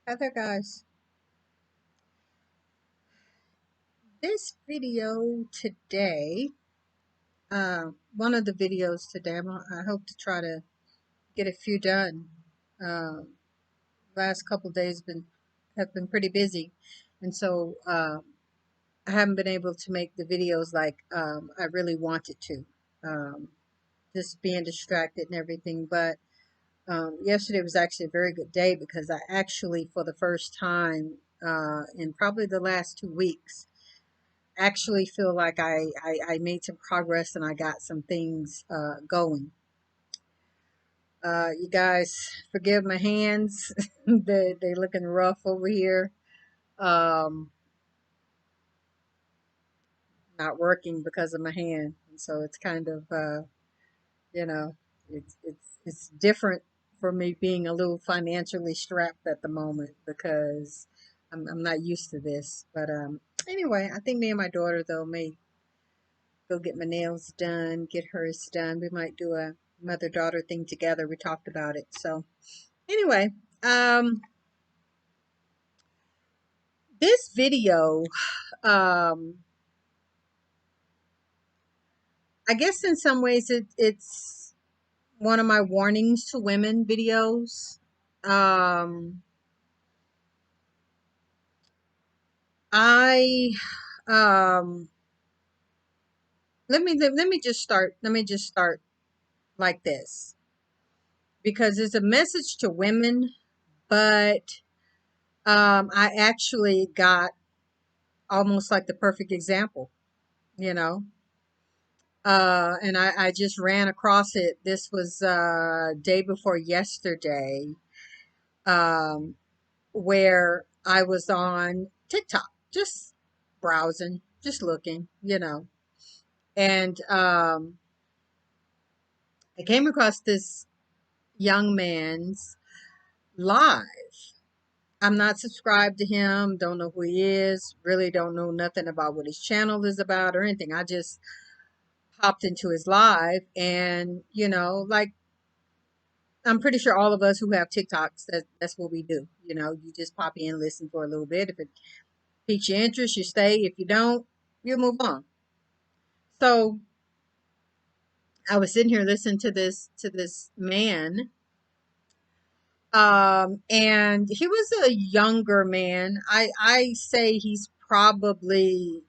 Hi there, guys. This video today, one of the videos today, I hope to try to get a few done. Uh, Last couple days have been pretty busy, and so I haven't been able to make the videos like I really wanted to. Um, just being distracted and everything, but yesterday was actually a very good day because I actually, for the first time in probably the last 2 weeks, actually feel like I made some progress and I got some things going. You guys, forgive my hands. They looking rough over here. Um, Not working because of my hand. And so it's kind of, you know, it's different for me being a little financially strapped at the moment because I'm not used to this. But anyway, I think me and my daughter, though, may go get my nails done, get hers done. We might do a mother daughter thing together. We talked about it. So anyway, um, this video, um, I guess in some ways it's one of my warnings to women videos. Um, I um, let me just start like this because it's a message to women, but I actually got almost like the perfect example, you know. And I just ran across it. This was day before yesterday, um, where I was on TikTok, just browsing, just looking, you know. And I came across this young man's live. I'm not subscribed to him, don't know who he is, really don't know nothing about what his channel is about or anything. I just popped into his live and, you know, like I'm pretty sure all of us who have TikToks, that's what we do. You know, you just pop in, listen for a little bit. If it piques your interest, you stay. If you don't, you move on. So I was sitting here listening to this man, and he was a younger man. I say he's probably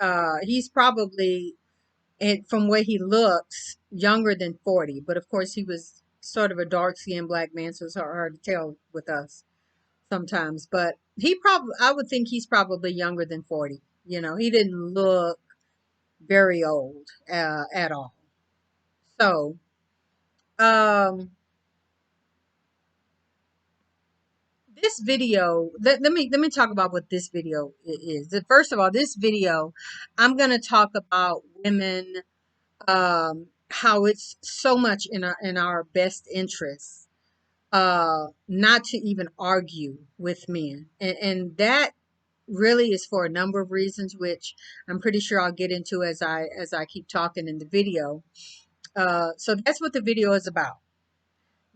and from where he looks younger than 40. But of course, he was sort of a dark skinned black man, so it's hard to tell with us sometimes, but I would think he's probably younger than 40. You know, he didn't look very old at all. So, um, this video, let me talk about what this video is. First of all, this video, I'm going to talk about women, how it's so much in our best interest not to even argue with men, and that really is for a number of reasons, which I'm pretty sure I'll get into as I keep talking in the video. So that's what the video is about.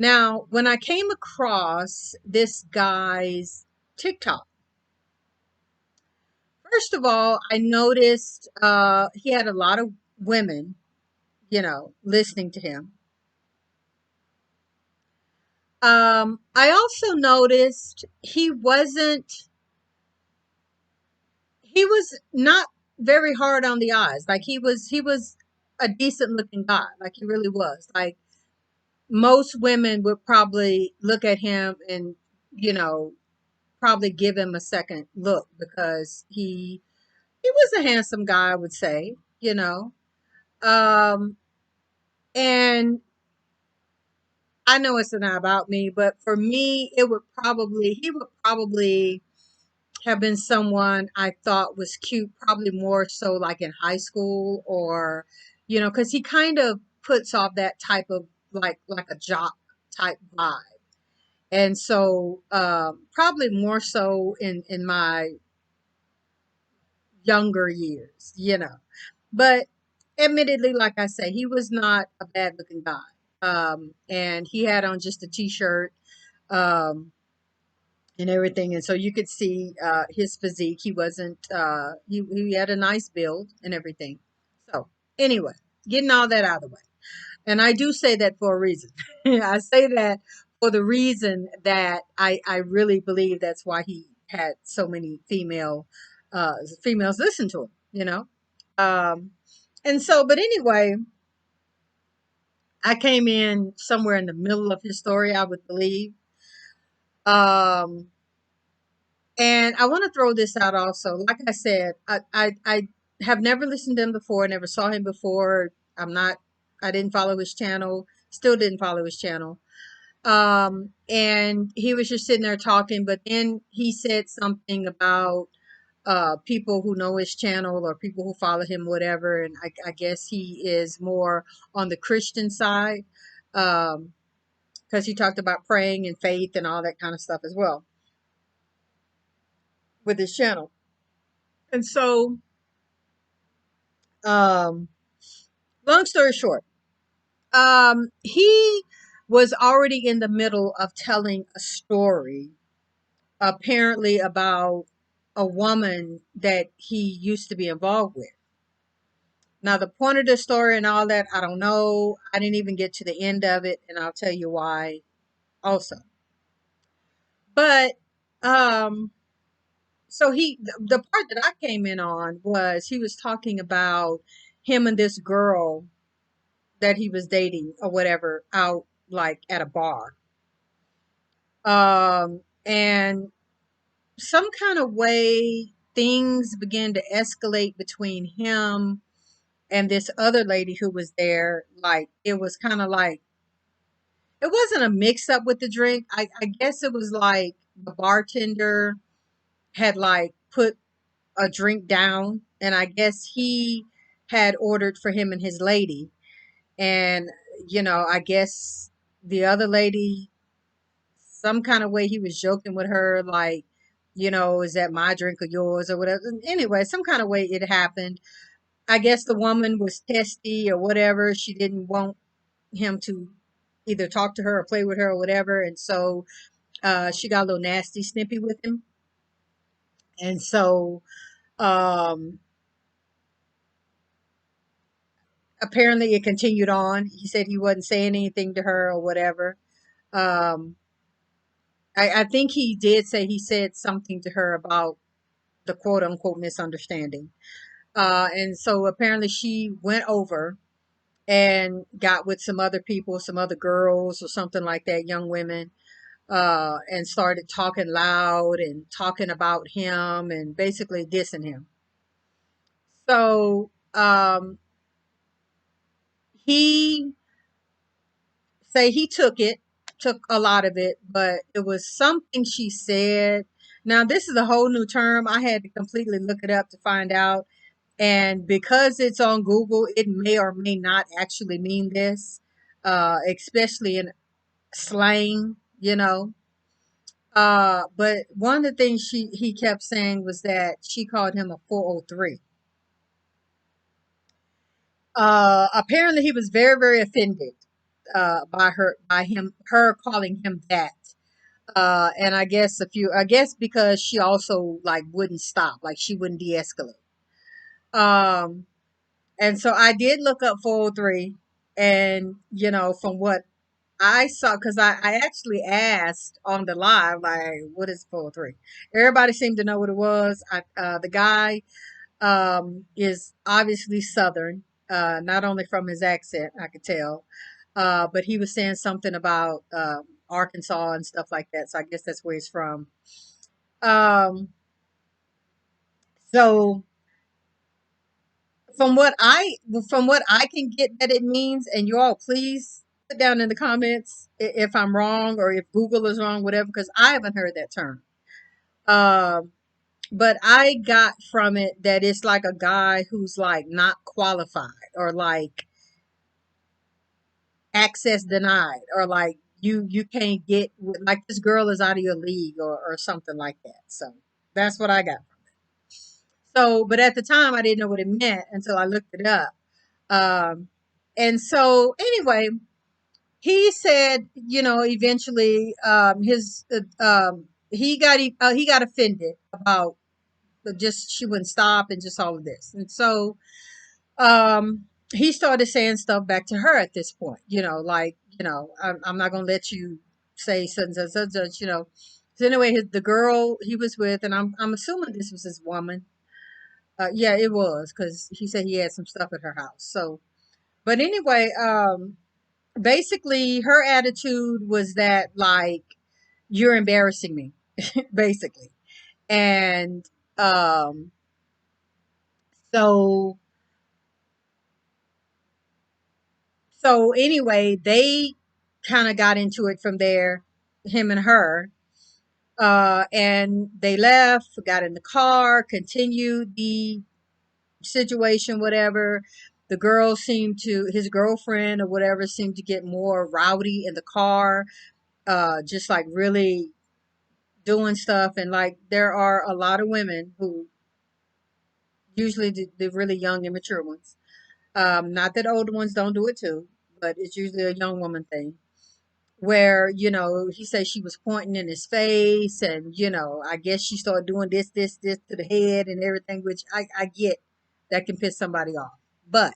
Now, when I came across this guy's TikTok, first of all, I noticed he had a lot of women, you know, listening to him. I also noticed he was not very hard on the eyes. Like he was a decent looking guy. Like he really was. Like most women would probably look at him and, you know, probably give him a second look because he was a handsome guy, I would say, you know. Um and I know it's not about me, but for me he would probably have been someone I thought was cute, probably more so like in high school or, you know, because he kind of puts off that type of like a jock type vibe. And so probably more so in my younger years, you know. But admittedly, like I say, he was not a bad looking guy. And he had on just a t-shirt. Um, and everything. And so you could see his physique. He wasn't, he had a nice build and everything. So, anyway, getting all that out of the way. And I do say that for a reason. I say that for the reason that I really believe that's why he had so many females listen to him, you know? Um, and so, but anyway, I came in somewhere in the middle of his story, I would believe. Um, and I want to throw this out also. Like I said, I have never listened to him before, never saw him before. I didn't follow his channel, still didn't follow his channel. And he was just sitting there talking, but then he said something about people who know his channel or people who follow him, whatever. And I guess he is more on the Christian side, because he talked about praying and faith and all that kind of stuff as well with his channel. And so, um, long story short, he was already in the middle of telling a story, apparently about a woman that he used to be involved with. Now, the point of the story and all that, I don't know. I didn't even get to the end of it, and I'll tell you why also. But, um, so the part that I came in on was he was talking about him and this girl that he was dating or whatever out like at a bar. And some kind of way things began to escalate between him and this other lady who was there. Like it was kind of like it wasn't a mix up with the drink. I guess it was like the bartender had like put a drink down, and I guess he had ordered for him and his lady. And I guess the other lady, some kind of way he was joking with her, like, is that my drink or yours or whatever. Anyway, some kind of way it happened. I guess the woman was testy or whatever. She didn't want him to either talk to her or play with her or whatever. And so she got a little nasty, snippy with him. And so um, apparently it continued on. He said he wasn't saying anything to her or whatever. Um, I think he did say he said something to her about the quote unquote misunderstanding. And so apparently she went over and got with some other people, some other girls or something like that, young women, and started talking loud and talking about him and basically dissing him. So he he took a lot of it, but it was something she said. Now this is a whole new term. I had to completely look it up to find out. And because it's on Google, it may or may not actually mean this, especially in slang, But one of the things he kept saying was that she called him a 403. Apparently he was very, very offended her calling him that. And I guess because she also like wouldn't stop, like she wouldn't de-escalate. Um, and so I did look up 403, and from what I saw, because I actually asked on the live, like, what is 403? Everybody seemed to know what it was. The guy is obviously Southern, not only from his accent, I could tell, but he was saying something about Arkansas and stuff like that. So I guess that's where he's from. Um, so from what I can get that it means, and you all please put down in the comments if I'm wrong or if Google is wrong, whatever, because I haven't heard that term. Um, but I got from it that it's like a guy who's like not qualified or like access denied or like you can't get like this girl is out of your league or something like that. So that's what I got. So, but at the time I didn't know what it meant until I looked it up. Um, and so anyway, he said, eventually, his he got offended about just she wouldn't stop and just all of this. And so he started saying stuff back to her at this point, like, I'm not gonna let you say such and such, so anyway, the girl he was with, and I'm assuming this was his woman. Yeah, it was, because he said he had some stuff at her house. So but anyway, basically her attitude was that, like, you're embarrassing me, basically. And um so so anyway, they kind of got into it from there, him and her. And they left, got in the car, continued the situation, whatever. The girl seemed to, his girlfriend or whatever, seemed to get more rowdy in the car, just like really doing stuff. And like, there are a lot of women who, usually the really young, immature ones, not that older ones don't do it too, but it's usually a young woman thing, where he said she was pointing in his face, and I guess she started doing this to the head and everything, which I get that can piss somebody off. But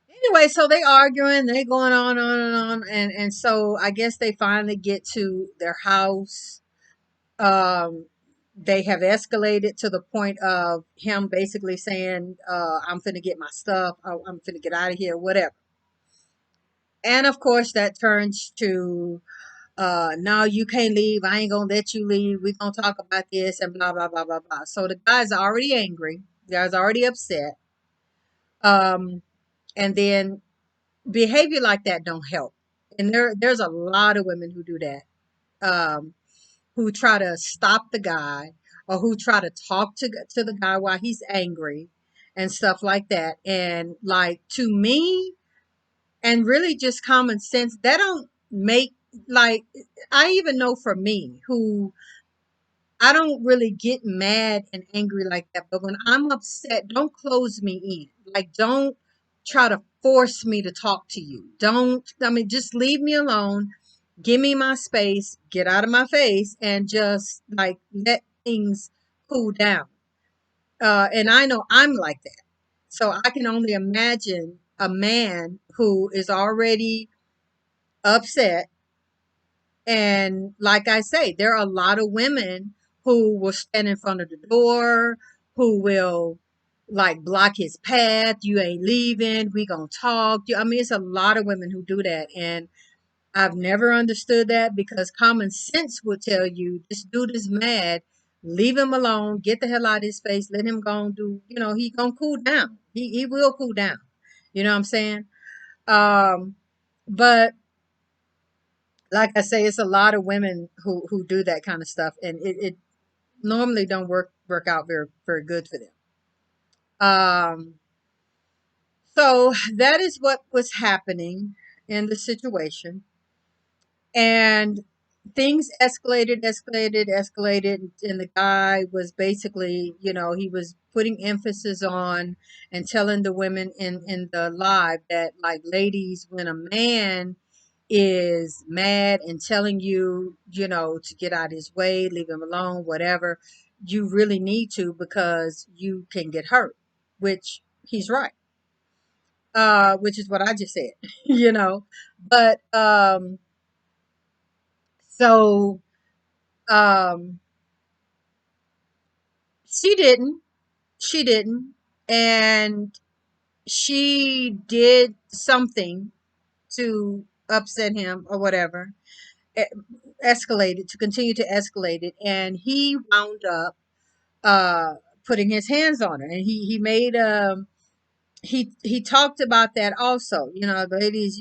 anyway, so they arguing, they going on and on, and so I guess they finally get to their house. um they have escalated to the point of him basically saying, I'm finna get my stuff, I'm finna get out of here, whatever. And of course that turns to, no, you can't leave. I ain't gonna let you leave. We're gonna talk about this and blah blah blah blah blah. So the guy's already angry. The guy's already upset. Um, and then behavior like that don't help. And there's a lot of women who do that. Who try to stop the guy, or who try to talk to the guy while he's angry and stuff like that. And like, to me, and really just common sense, that don't make, like, I even know for me, who I don't really get mad and angry like that, but when I'm upset, don't close me in. Like, don't try to force me to talk to you. Don't, I mean, just leave me alone. Give me my space, get out of my face, and just like let things cool down. And I know I'm like that. So I can only imagine a man who is already upset. And like I say, there are a lot of women who will stand in front of the door, who will like block his path. You ain't leaving. We gonna talk. I mean, it's a lot of women who do that, and I've never understood that, because common sense would tell you this dude is mad. Leave him alone. Get the hell out of his face. Let him go and do. He gonna cool down. He will cool down. You know what I'm saying? Um, but like I say, it's a lot of women who do that kind of stuff, and it normally don't work out very very good for them. Um, so that is what was happening in the situation, and things escalated, and the guy was basically, he was putting emphasis on and telling the women in the live that, like, ladies, when a man is mad and telling you, to get out of his way, leave him alone, whatever, you really need to, because you can get hurt, which he's right. Which is what I just said, but so um she didn't, she didn't, and she did something to upset him or whatever, e- escalated, to continue to escalate it, and he wound up uh putting his hands on her, and he made he talked about that also, ladies,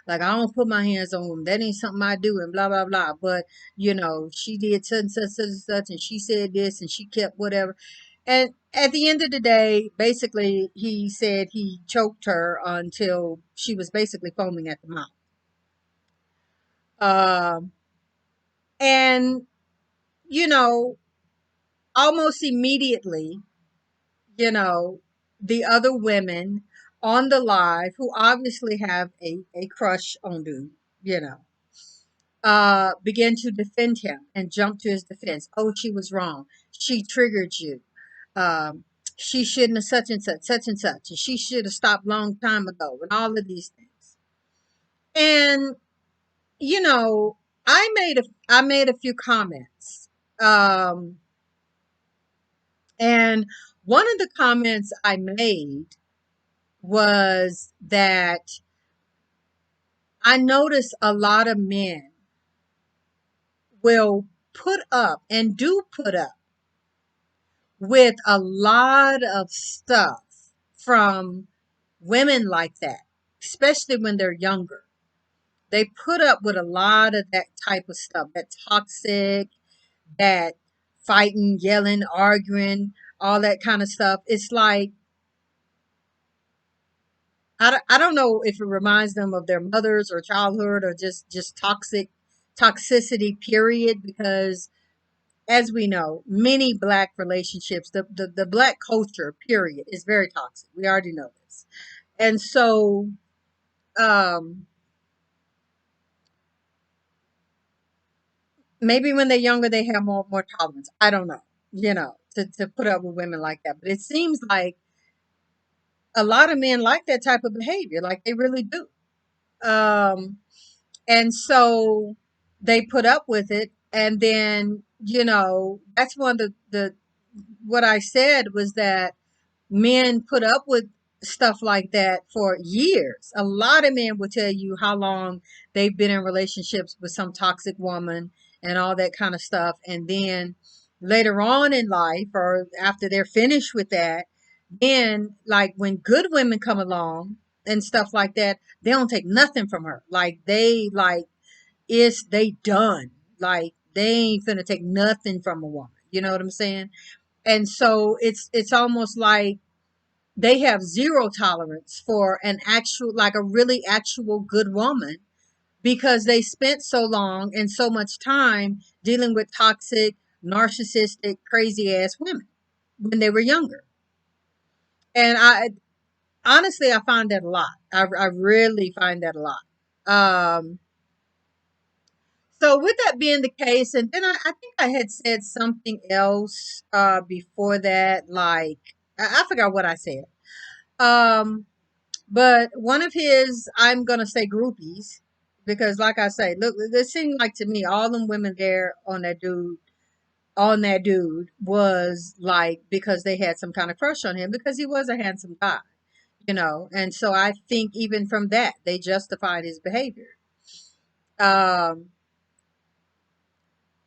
like, I don't put my hands on them, that ain't something I do, and blah blah blah, but she did such and such, such and such, and she said this, and she kept whatever. And at the end of the day, basically, he said he choked her until she was basically foaming at the mouth. um and you know almost immediately, you know, the other women on the live, who obviously have a crush on dude, you know, began to defend him and jump to his defense. Oh, she was wrong. She triggered you. Um, she shouldn't have such and such, and she should have stopped long time ago, and all of these things. And you know, I made a few comments, um, and one of the comments I made was that I notice a lot of men will put up and do put up with a lot of stuff from women like that, especially when they're younger. They put up with a lot of that type of stuff, that toxic, that fighting, yelling, arguing, all that kind of stuff. It's like, I don't know if it reminds them of their mothers or childhood or just toxicity, period, because as we know, many black relationships, the black culture, period, is very toxic. We already know this. And so, um, maybe when they're younger, they have more tolerance. I don't know, to put up with women like that. But it seems like a lot of men like that type of behavior, like they really do. Um, and so they put up with it. And then, that's one of the what I said was that men put up with stuff like that for years. A lot of men will tell you how long they've been in relationships with some toxic woman and all that kind of stuff. And then later on in life, or after they're finished with that, then like when good women come along and stuff like that, they don't take nothing from her. Like they done. Like they ain't finna take nothing from a woman. You know what I'm saying? And so it's almost like they have zero tolerance for an actual, like a really actual good woman, because they spent so long and so much time dealing with toxic, narcissistic, crazy ass women when they were younger. And I honestly, I find that a lot. I really find that a lot. Um, so with that being the case, and then I think I had said something else before that, like I forgot what I said. Um, But one of his, I'm gonna say groupies, because like I say, look, it seemed like to me all them women there on that dude was like because they had some kind of crush on him because he was a handsome guy. And so I think even from that they justified his behavior. Um,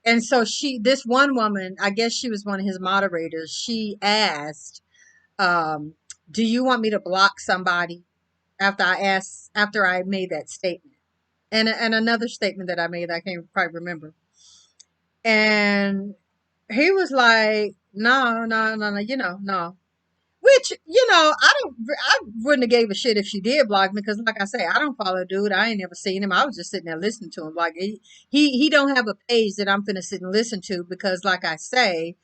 and so this one woman, I guess she was one of his moderators. She asked, um, "Do you want me to block somebody?" After I made that statement. And another statement that I made, I can't quite remember. And he was like, "No, no, no, no, no." Which, I wouldn't have gave a shit if she did block me, because like I say, I don't follow dude. I ain't never seen him. I was just sitting there listening to him. Like he don't have a page that I'm finna sit and listen to, because like I say,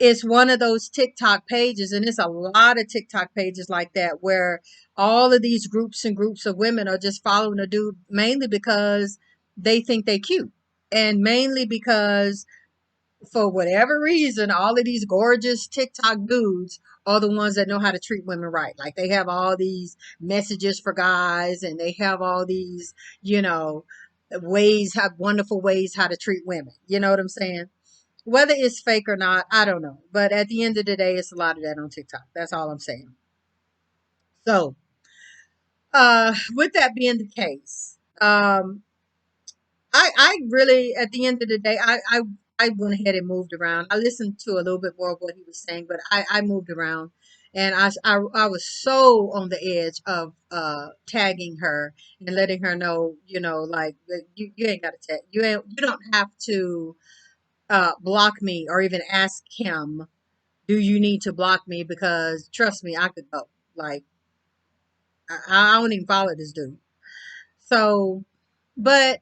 it's one of those TikTok pages, and it's a lot of TikTok pages like that where all of these groups and groups of women are just following a dude mainly because they think they cute, and mainly because for whatever reason, all of these gorgeous TikTok dudes are the ones that know how to treat women right. Like they have all these messages for guys, and they have all these, you know, wonderful ways how to treat women. You know what I'm saying? Whether it's fake or not, I don't know. But at the end of the day, it's a lot of that on TikTok. That's all I'm saying. So, with that being the case, I really, at the end of the day, I went ahead and moved around. I listened to a little bit more of what he was saying, but I moved around, and I was so on the edge of tagging her and letting her know, like that you ain't got to tag, you don't have to block me or even ask him, do you need to block me? Because trust me, I could go. Like, I don't even follow this dude. So, but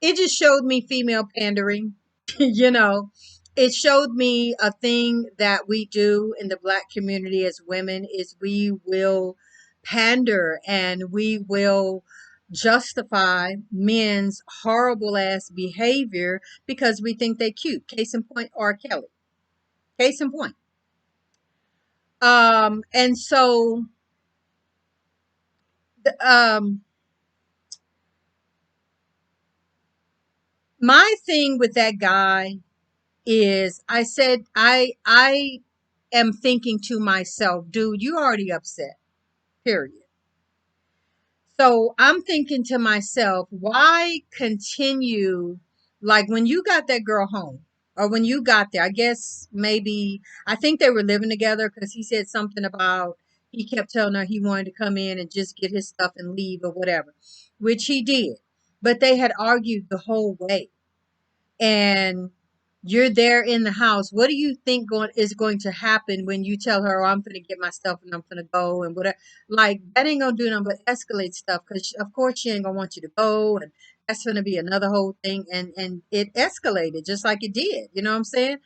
it just showed me female pandering. you know, it showed me a thing that we do in the black community as women is we will pander, and we will justify men's horrible ass behavior because we think they cute. Case in point, R. Kelly. Case in point. And so um my thing with that guy is I am thinking to myself, dude, you already upset. Period. So I'm thinking to myself, why continue? Like when you got that girl home, or when you got there, I guess maybe, I think they were living together because he said something about he kept telling her he wanted to come in and just get his stuff and leave or whatever, which he did. But they had argued the whole way, and you're there in the house. What do you think is going to happen when you tell her, "Oh, I'm gonna get my stuff and I'm gonna go," and whatever? Like that ain't gonna do nothing but escalate stuff because of course she ain't gonna want you to go, and that's gonna be another whole thing. And it escalated just like it did. You know what I'm saying?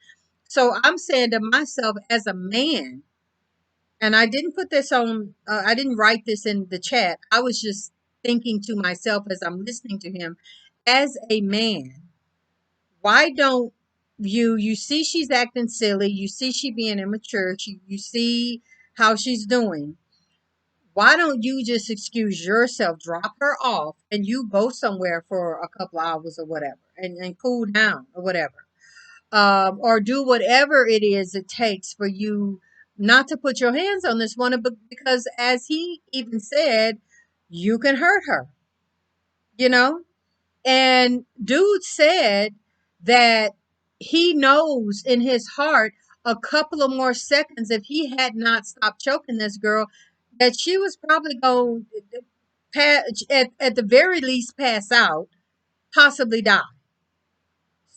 So I'm saying to myself as a man, and I didn't put this on. I didn't write this in the chat. I was just thinking to myself as I'm listening to him, as a man, why don't you see she's acting silly, you see she being immature, you see how she's doing, why don't you just excuse yourself, drop her off, and you go somewhere for a couple hours or whatever, and cool down or whatever, or do whatever it is it takes for you not to put your hands on this woman, but because as he even said, you can hurt her, you know. And dude said that he knows in his heart a couple of more seconds, if he had not stopped choking this girl, that she was probably going to at the very least pass out, possibly die.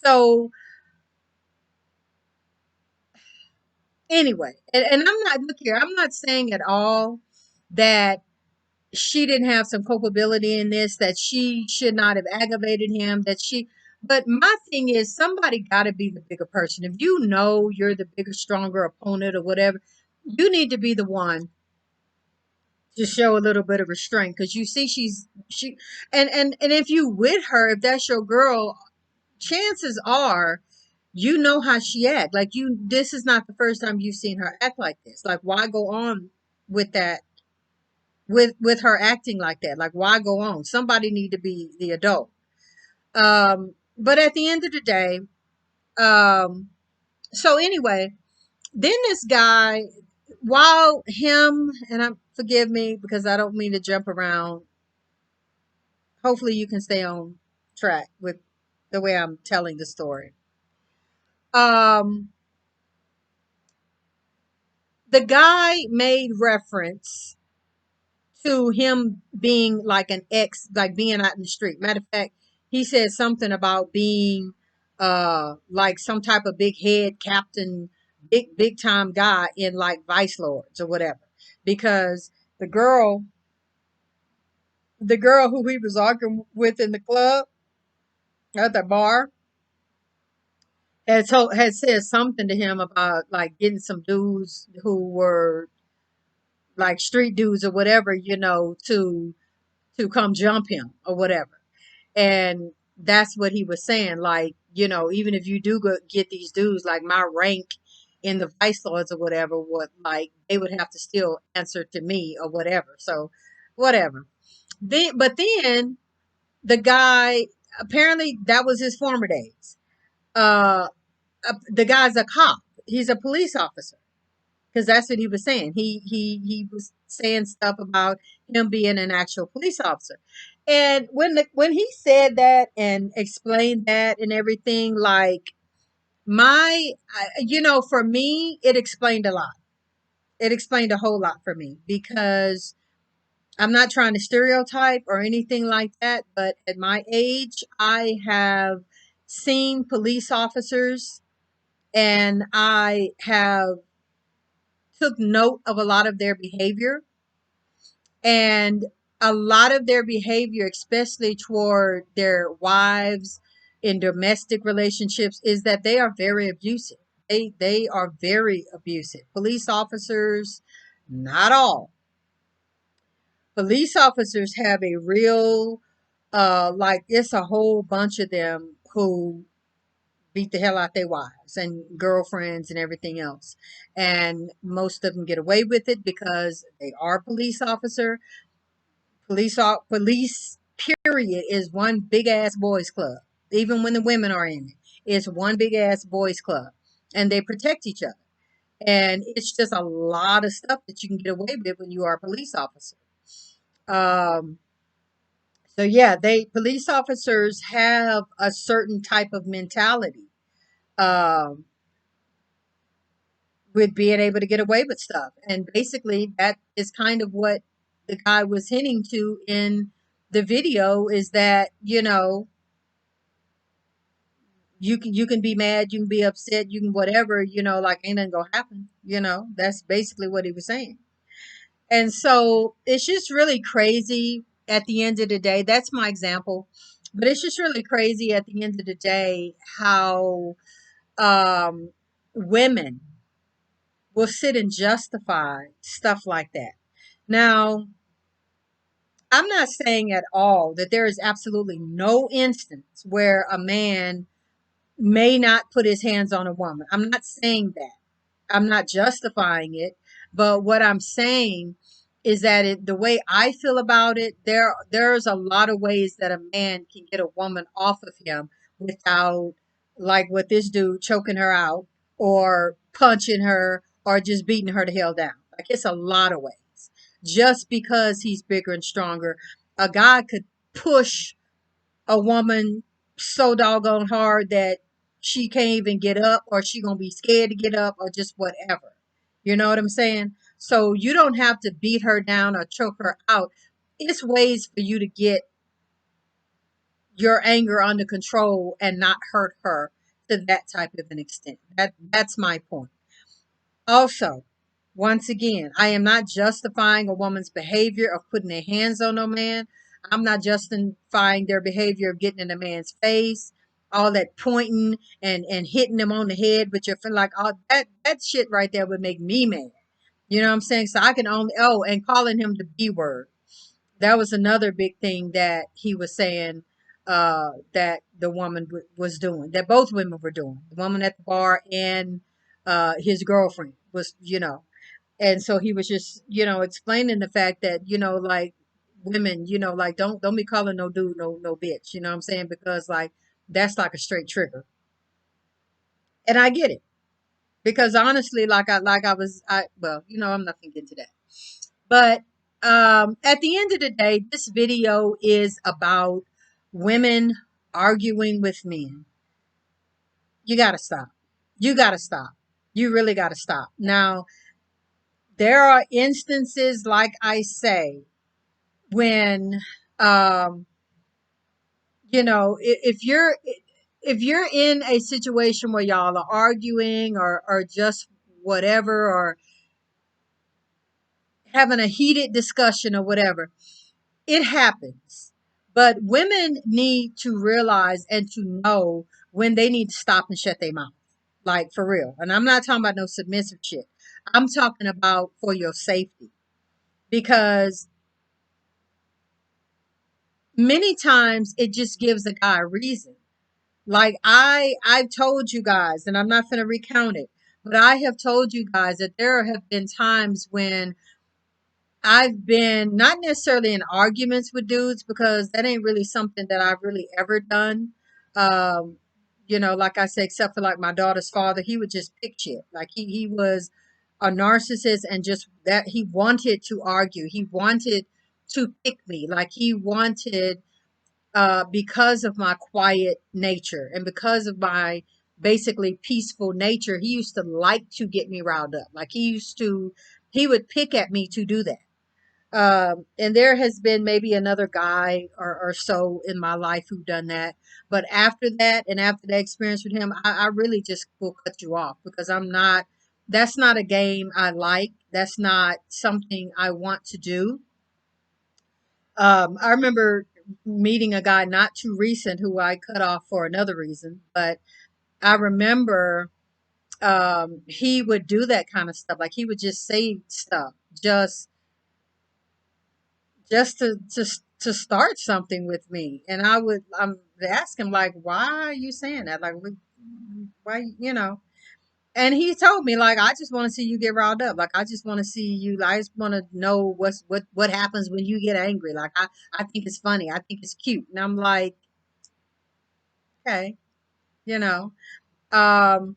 So anyway, and I'm not, look here, I'm not saying at all that she didn't have some culpability in this, that she should not have aggravated him, that she, but my thing is somebody got to be the bigger person. If you know you're the bigger, stronger opponent or whatever, you need to be the one to show a little bit of restraint because you see she and if you with her, if that's your girl, chances are you know how she act. Like you, this is not the first time you've seen her act like this. Like why go on with that, with her acting like that? Like why go on? Somebody need to be the adult. But at the end of the day, um so anyway, then this guy, while him, and I, forgive me because I don't mean to jump around, hopefully you can stay on track with the way I'm telling the story. um the guy made reference to him being like an ex, like being out in the street. Matter of fact, he said something about being like some type of big head captain, big time guy in like Vice Lords or whatever. Because the girl, the girl who he was arguing with in the club at the bar had said something to him about like getting some dudes who were like street dudes or whatever, you know, to come jump him or whatever. And that's what he was saying. Like, you know, even if you do go get these dudes, like my rank in the Vice Lords or whatever, what, like they would have to still answer to me or whatever. So, whatever. But then the guy, apparently that was his former days. Uh, the guy's a cop. He's a police officer because that's what he was saying. He was saying stuff about him being an actual police officer. And when he said that and explained that and everything, like you know, for me, it explained a lot. It explained a whole lot for me because I'm not trying to stereotype or anything like that, but at my age, I have seen police officers and I have took note of a lot of their behavior, and a lot of their behavior, especially toward their wives in domestic relationships, is that they are very abusive. They are very abusive. Police officers, not all, Police officers have a real, like it's a whole bunch of them who beat the hell out their wives and girlfriends and everything else. And most of them get away with it because they are police officer. Police period is one big ass boys club. Even when the women are in it, it's one big ass boys club, and they protect each other. And it's just a lot of stuff that you can get away with when you are a police officer. Um, so yeah, they police officers have a certain type of mentality. Um, with being able to get away with stuff. And basically, that is kind of what the guy was hinting to in the video is that, you can be mad, you can be upset, you can whatever, like ain't nothing gonna happen. That's basically what he was saying. And so it's just really crazy at the end of the day. That's my example. But it's just really crazy at the end of the day how um, women will sit and justify stuff like that. Now, I'm not saying at all that there is absolutely no instance where a man may not put his hands on a woman. I'm not saying that. I'm not justifying it, but what I'm saying is that the way I feel about it, there's a lot of ways that a man can get a woman off of him without, like what this dude, choking her out or punching her or just beating her the hell down. Like it's a lot of ways. Just because he's bigger and stronger, a guy could push a woman so doggone hard that she can't even get up or she gonna be scared to get up or just whatever. You know what I'm saying? So you don't have to beat her down or choke her out. It's ways for you to get your anger under control and not hurt her to that type of an extent. That's my point. Also, once again, I am not justifying a woman's behavior of putting their hands on a man. I'm not justifying their behavior of getting in a man's face, all that pointing and hitting them on the head with your like all that shit right there would make me mad. You know what I'm saying? So I can only and calling him the B word. That was another big thing that he was saying that the woman was doing, that both women were doing. The woman at the bar and his girlfriend was, and so he was just, explaining the fact that, like women, like don't be calling no dude no bitch, you know what I'm saying? Because like that's like a straight trigger. And I get it. Because honestly, I well, I'm not gonna get into that. But at the end of the day, this video is about women arguing with men. You gotta stop. You gotta stop. You really gotta stop. Now, there are instances, like I say, when um, if you're in a situation where y'all are arguing or just whatever or having a heated discussion or whatever, it happens. But women need to realize and to know when they need to stop and shut their mouth. Like for real. And I'm not talking about no submissive shit. I'm talking about for your safety. Because many times it just gives a guy a reason. Like I've told you guys, and I'm not gonna recount it, but I have told you guys that there have been times when I've been not necessarily in arguments with dudes because that ain't really something that I've really ever done. Um, like I said, except for like my daughter's father, he would just pick shit. Like he was a narcissist and just that he wanted to argue. He wanted to pick me. Like he wanted because of my quiet nature and because of my basically peaceful nature, he used to like to get me riled up. Like he would pick at me to do that. And there has been maybe another guy or so in my life who done that. But after that, and after that experience with him, I really just will cut you off because that's not a game I like. That's not something I want to do. I remember meeting a guy not too recent who I cut off for another reason, but I remember he would do that kind of stuff. Like he would just say stuff just just to start something with me. And I'm ask him like, why are you saying that? Like, why, you know? And he told me like, I just want to see you get riled up. Like, I just want to see you. I just want to know what happens when you get angry. Like, I think it's funny. I think it's cute. And I'm like, okay, you know. Um,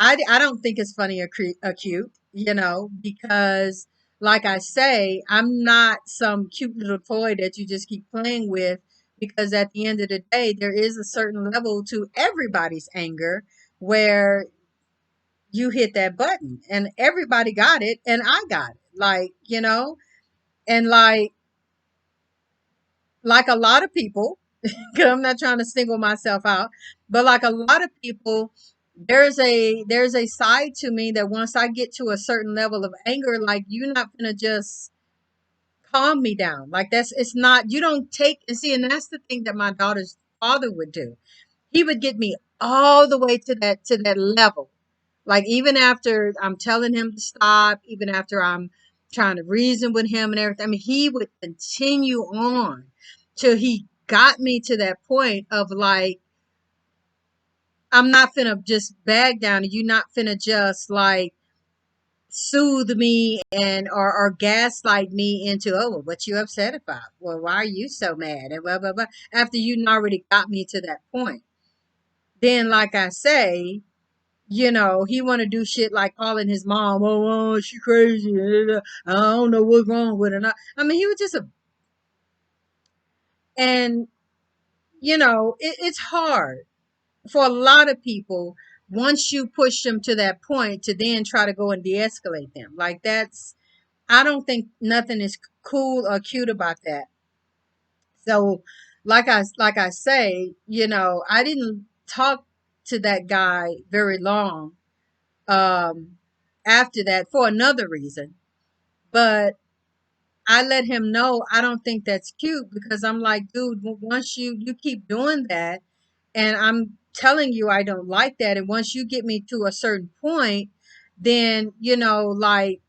I don't think it's funny or cute, you know, because like I say, I'm not some cute little toy that you just keep playing with, because at the end of the day, there is a certain level to everybody's anger where you hit that button and everybody got it and I got it. Like, you know, and like a lot of people, 'cause I'm not trying to single myself out, but like a lot of people, there's a side to me that once I get to a certain level of anger, like you're not gonna just calm me down. Like that's it's not you don't take and see, and that's the thing that my daughter's father would do. He would get me all the way to that level. Like even after I'm telling him to stop, even after I'm trying to reason with him and everything, I mean, he would continue on till he got me to that point of like, I'm not finna just bag down and you not finna just like soothe me and or gaslight me into, oh, well, what you upset about? Well, why are you so mad? And blah blah blah. After you already got me to that point. Then like I say, you know, he want to do shit like calling his mom, oh, she crazy. I don't know what's wrong with her. I mean, he was just a, and you know, it's hard for a lot of people once you push them to that point to then try to go and de-escalate them. Like that's, I don't think nothing is cool or cute about that. So, like I say, you know, I didn't talk to that guy very long um after that for another reason. But I let him know I don't think that's cute because I'm like, dude, once you keep doing that, and I'm telling you I don't like that, and once you get me to a certain point, then you know, like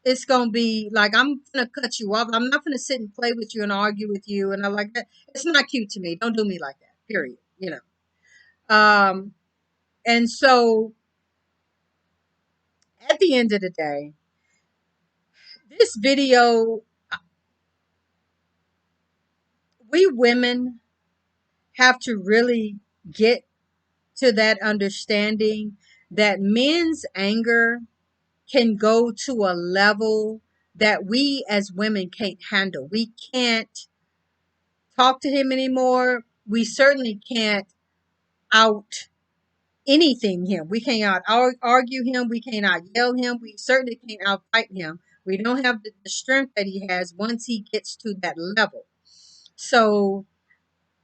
it's gonna be like I'm gonna cut you off. I'm not gonna sit and play with you and argue with you, and I like that. It's not cute to me. Don't do me like that. Period. You know. And so at the end of the day, this video, we women have to really get to that understanding that men's anger can go to a level that we as women can't handle. We can't talk to him anymore. We certainly can't out anything him. We can't argue him. We can't out yell him. We certainly can't out fight him. We don't have the strength that he has once he gets to that level. So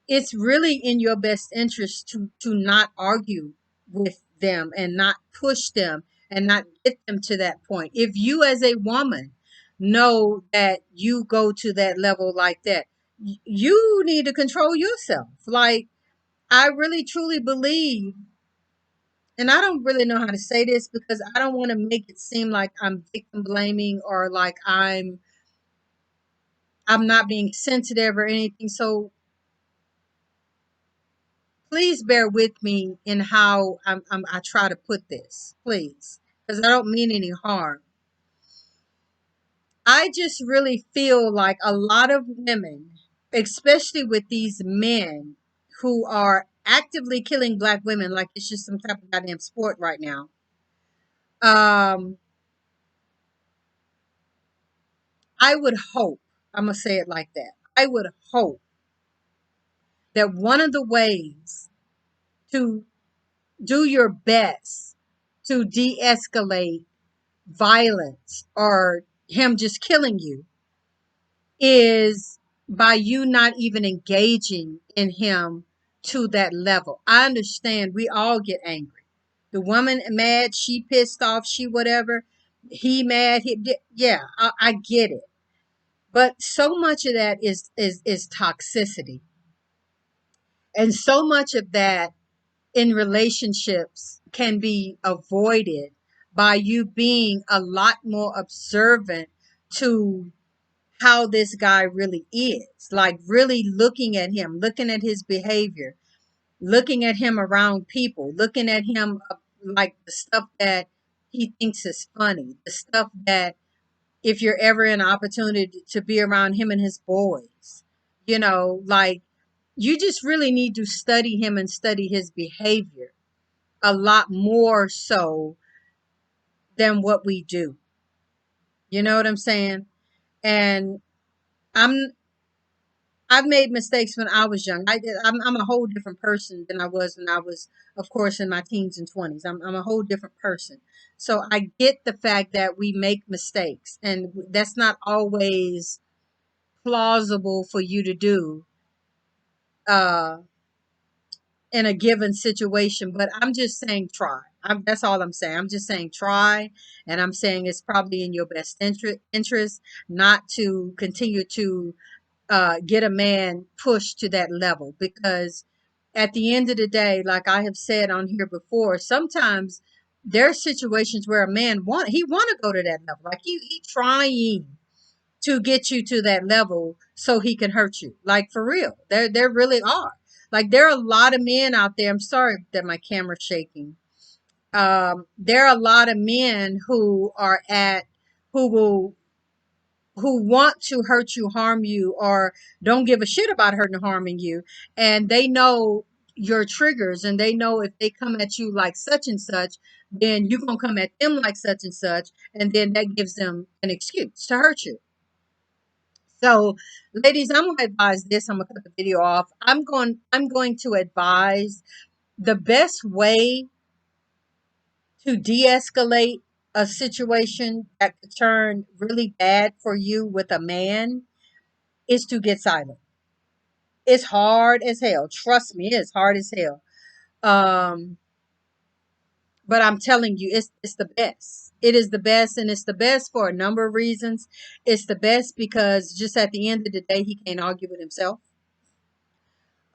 it's really in your best interest to not argue with them and not push them and not get them to that point. If you as a woman know that you go to that level like that, you need to control yourself. Like I really truly believe, and I don't really know how to say this because I don't want to make it seem like I'm victim blaming or like I'm not being sensitive or anything. So please bear with me in how I try to put this, please, because I don't mean any harm. I just really feel like a lot of women, especially with these men who are actively killing black women like it's just some type of goddamn sport right now. Um, I would hope, I'm gonna say it like that. I would hope that one of the ways to do your best to de-escalate violence or him just killing you is by you not even engaging in him to that level. I understand we all get angry. The woman mad, she pissed off, she whatever. He mad, yeah, I get it. But so much of that is toxicity, and so much of that in relationships can be avoided by you being a lot more observant to how this guy really is. Like really looking at him, looking at his behavior, looking at him around people, looking at him like the stuff that he thinks is funny, the stuff that if you're ever in an opportunity to be around him and his boys, like you just really need to study him and study his behavior a lot more so than what we do. You know what I'm saying? And I'm I've made mistakes when I was young. I'm a whole different person than I was when I was, of course, in my teens and 20s. I'm a whole different person. So I get the fact that we make mistakes, and that's not always plausible for you to do uh, in a given situation. But I'm just saying try. That's all I'm saying. I'm just saying try, and I'm saying it's probably in your best interest not to continue to get a man pushed to that level, because at the end of the day, like I have said on here before, sometimes there are situations where a man want to go to that level, like he trying to get you to that level so he can hurt you, like for real. There really are, like there are a lot of men out there. I'm sorry that my camera's shaking. There are a lot of men who will who want to hurt you, harm you, or don't give a shit about hurting or harming you. And they know your triggers, and they know if they come at you like such and such, then you're going to come at them like such and such. And then that gives them an excuse to hurt you. So, ladies, I'm going to advise this. I'm going to cut the video off. I'm going to advise the best way to de-escalate a situation that could turn really bad for you with a man is to get silent. It's hard as hell. Trust me, it's hard as hell. Um, but I'm telling you, it's the best. It is the best, and it's the best for a number of reasons. It's the best because just at the end of the day, he can't argue with himself.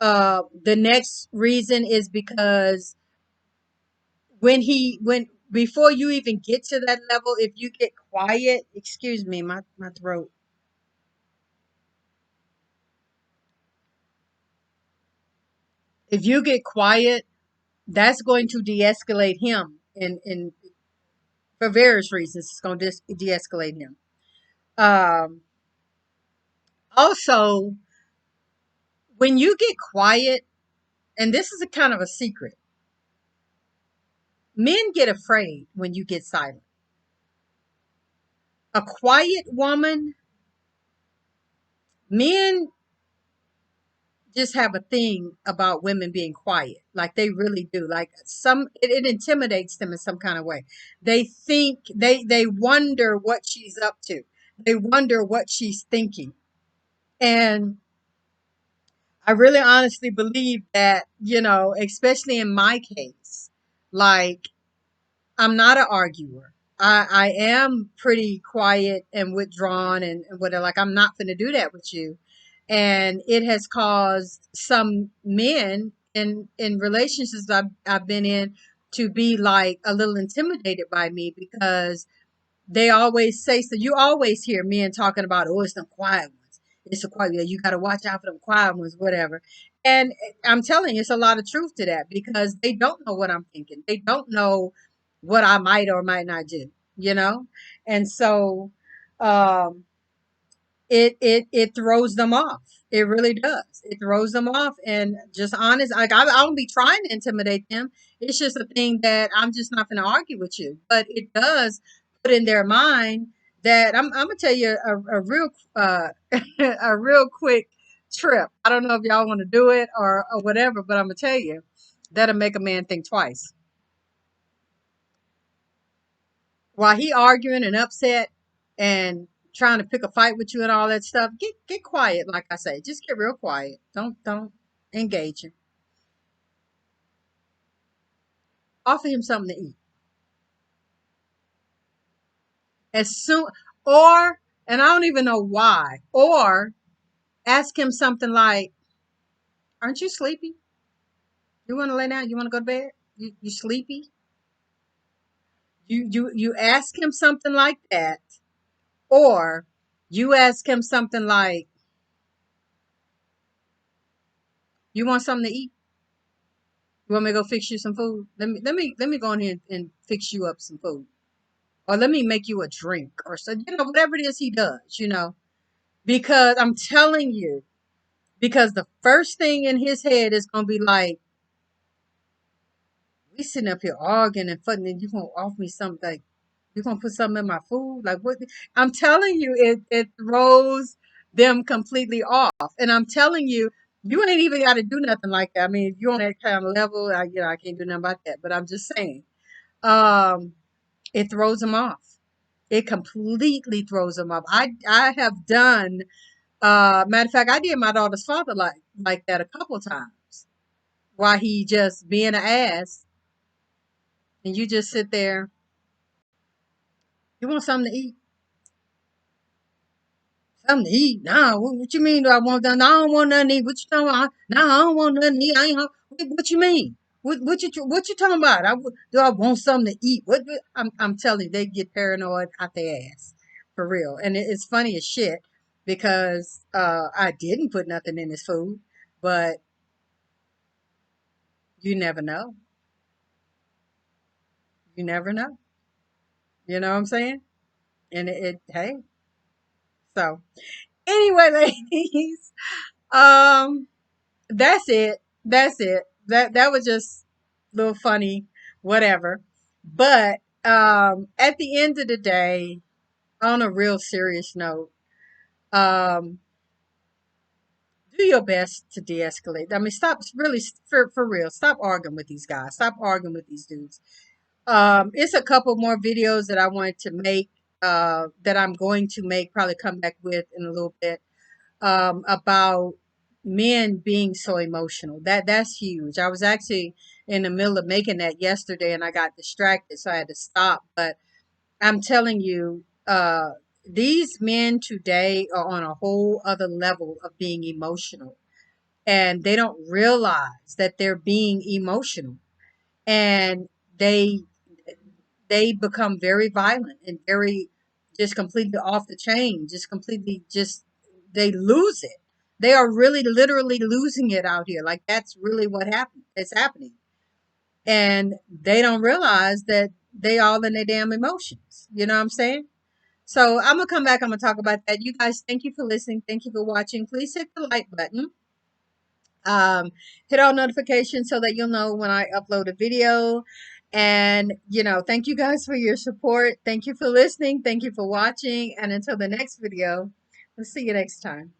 The next reason is because when before you even get to that level, if you get quiet, excuse me, my throat. If you get quiet, that's going to de-escalate him in for various reasons. It's going to de-escalate him. Um, Also, when you get quiet, and this is a kind of a secret, men get afraid when you get silent. A quiet woman, men just have a thing about women being quiet. Like they really do. Like it intimidates them in some kind of way. They think they wonder what she's up to. They wonder what she's thinking. And I really honestly believe that, especially in my case, like I'm not an arguer. I am pretty quiet and withdrawn and whatever. Like I'm not going to do that with you. And it has caused some men in relationships I've been in to be like a little intimidated by me because they always say so. You always hear men talking about, oh, it's the quiet ones. It's the quiet. You got to watch out for the quiet ones, whatever. And I'm telling you, it's a lot of truth to that because they don't know what I'm thinking. They don't know what I might or might not do, you know? And so, um, it throws them off. It really does. It throws them off. And just honest, like I don't be trying to intimidate them. It's just a thing that I'm just not going to argue with you. But it does put in their mind that I'm gonna tell you a real a real quick trip. I don't know if y'all want to do it or whatever, but I'm gonna tell you that'll make a man think twice. While he arguing and upset and trying to pick a fight with you and all that stuff, get quiet. Like I say, just get real quiet. Don't engage him. Offer him something to eat as soon, or and I don't even know why. Or ask him something like, "Aren't you sleepy? You want to lay down? You want to go to bed? You sleepy?" You ask him something like that, or You ask him something like, "You want something to eat? You want me to go fix you some food? Let me go in here and fix you up some food, or let me make you a drink, or so whatever it is he does, because I'm telling you, because the first thing in his head is gonna be like, we sitting up here arguing and fucking, and you gonna offer me something like, you gonna put something in my food? Like what? I'm telling you, it throws them completely off. And I'm telling you, you ain't even got to do nothing like that. I mean, if you're on that kind of level, I can't do nothing about that. But I'm just saying, um, it throws them off. It completely throws them off. I have done. Matter of fact, I did my daughter's father like that a couple of times. While he just being an ass, and you just sit there. You want something to eat? Something to eat? Nah, what you mean? Do I want that? Nah, I don't want nothing to eat. What you talking about? Nah, I don't want nothing to eat. I ain't. What you mean? What you talking about? Do I want something to eat? I'm telling you, they get paranoid out their ass for real, and it's funny as shit because I didn't put nothing in his food, but you never know. You never know. You know what I'm saying? And hey, so anyway, ladies, um. That's it. That's it. That was just a little funny, whatever. But at the end of the day, on a real serious note, um, do your best to de-escalate. I mean, stop. Really, for real. Stop arguing with these guys. Stop arguing with these dudes. It's a couple more videos that I wanted to make. That I'm going to make. Probably come back with in a little bit. About men being so emotional. That's huge. I was actually in the middle of making that yesterday and I got distracted, so I had to stop. But I'm telling you, these men today are on a whole other level of being emotional. And they don't realize that they're being emotional. And they they become very violent and very just completely off the chain, just completely just they lose it. They are really literally losing it out here. Like that's really what happened. It's happening. And they don't realize that they all in their damn emotions. You know what I'm saying? So I'm gonna come back. I'm gonna talk about that. You guys, thank you for listening. Thank you for watching. Please hit the like button. um, Hit all notifications so that you'll know when I upload a video. And, thank you guys for your support. Thank you for listening. Thank you for watching. And until the next video, we'll see you next time.